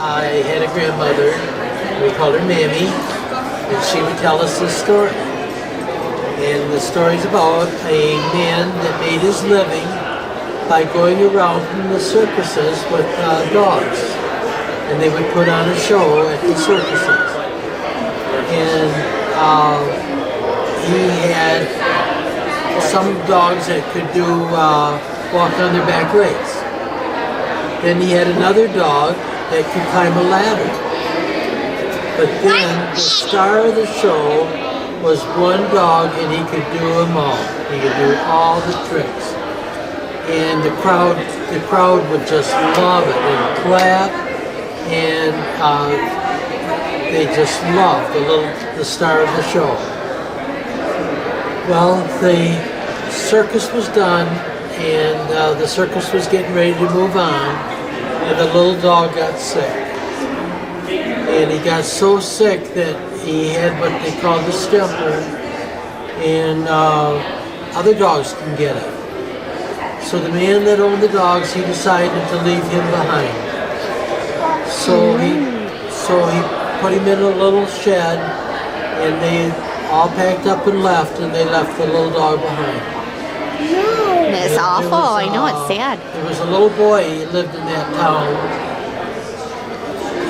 I had a grandmother, we called her Mammy, and she would tell us this story. And the story's about a man that made his living by going around in the circuses with dogs. And they would put on a show at the circuses. And he had some dogs that could do walk on their back legs. Then he had another dog that could climb a ladder. But then the star of the show was one dog, and he could do them all. He could do all the tricks. And the crowd would just love it and clap, and they just loved the star of the show. Well, the circus was done, and the circus was getting ready to move on, and the little dog got sick. And he got so sick that he had what they called the stempler, and other dogs can get it. So the man that owned the dogs, he decided to leave him behind. So he put him in a little shed, and they all packed up and left, and they left the little dog behind. And it's awful. I know, it's sad. There was a little boy, he lived in that town,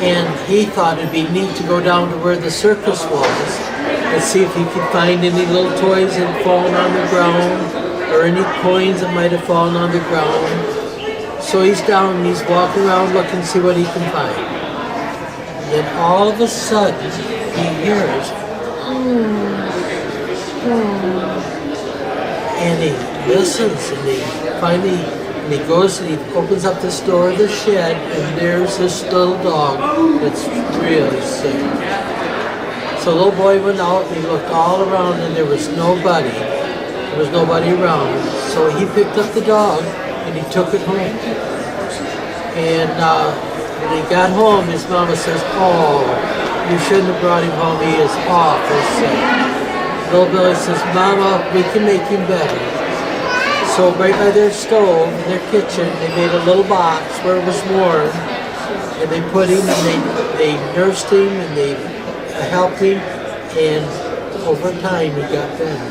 and he thought it'd be neat to go down to where the circus was and see if he could find any little toys that had fallen on the ground or any coins that might have fallen on the ground. So he's down and he's walking around looking to see what he can find. And then all of a sudden he hears, and he listens, and he goes and he opens up this door of the shed, and there's this little dog that's really sick. So the little boy went out and he looked all around, and there was nobody. There was nobody around. So he picked up the dog and he took it home. And when he got home, his mama says, "Oh, you shouldn't have brought him home. He is awful sick." Little Billy says, "Mama, we can make him better." So right by their stove in their kitchen, they made a little box where it was warm, and they put him, and they nursed him, and they helped him, and over time he got better.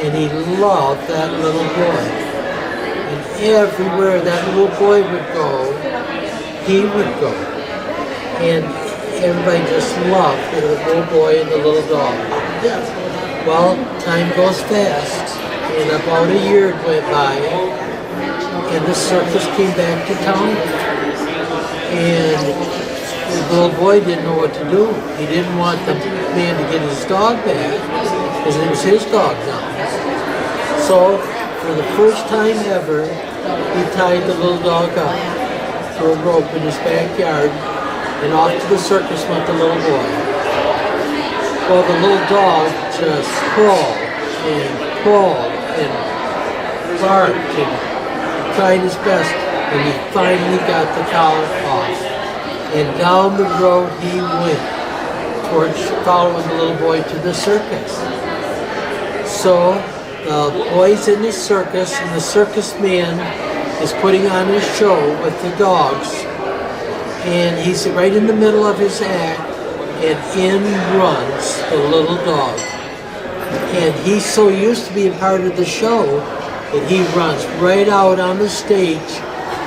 And he loved that little boy. And everywhere that little boy would go, he would go. And everybody just loved the little boy and the little dog. Well, time goes fast, and about a year went by, and the circus came back to town, and the little boy didn't know what to do. He didn't want the man to get his dog back, because it was his dog now. So, for the first time ever, he tied the little dog up to a rope in his backyard, and off to the circus went the little boy. Well, the little dog just crawled and crawled and barked and tried his best, and he finally got the collar off. And down the road he went, towards following the little boy to the circus. So the boy's in the circus, and the circus man is putting on his show with the dogs, and he's right in the middle of his act, and in runs the little dog. And he's so used to being part of the show that he runs right out on the stage,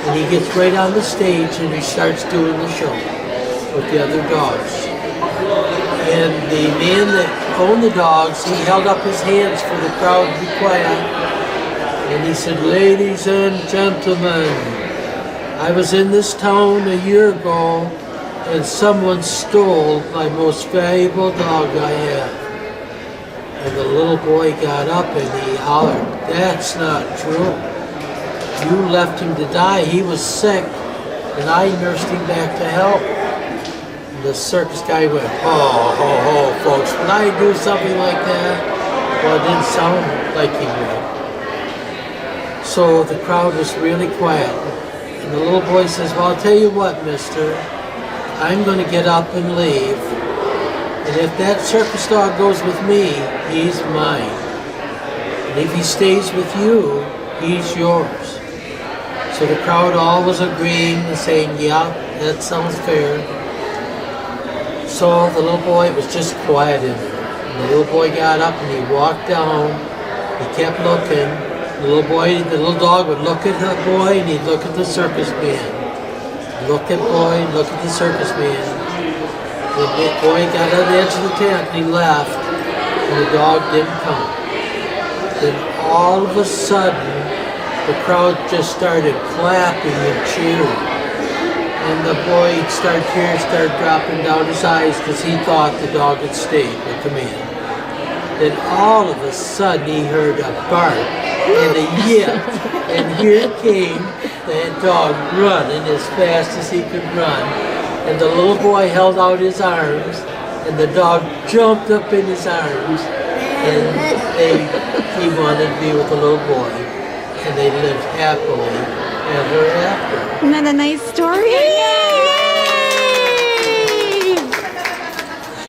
and he gets right on the stage and he starts doing the show with the other dogs. And the man that owned the dogs, he held up his hands for the crowd to be quiet, and he said, "Ladies and gentlemen, I was in this town a year ago, and someone stole my most valuable dog I have." And the little boy got up and he hollered, "That's not true. You left him to die. He was sick, and I nursed him back to health." And the circus guy went, "Ho, ho, ho, folks, would I do something like that?" Well, it didn't sound like he would. So the crowd was really quiet. And the little boy says, "Well, I'll tell you what, mister, I'm going to get up and leave. And if that circus dog goes with me, he's mine. And if he stays with you, he's yours." So the crowd all was agreeing and saying, "Yeah, that sounds fair. So the little boy, it was just quiet in there. And the little boy got up and he walked down. He kept looking. The little dog would look at the boy and he'd look at the circus man. Look at boy, look at the circus man. The boy got on the edge of the tent and he left. And the dog didn't come. Then all of a sudden, the crowd just started clapping and cheering. And the boy tears started dropping down his eyes because he thought the dog had stayed with the man. Then all of a sudden he heard a bark and a yip. And here came that dog running as fast as he could run. And the little boy held out his arms and the dog jumped up in his arms. And he wanted to be with the little boy. And they lived happily ever after. Isn't that a nice story?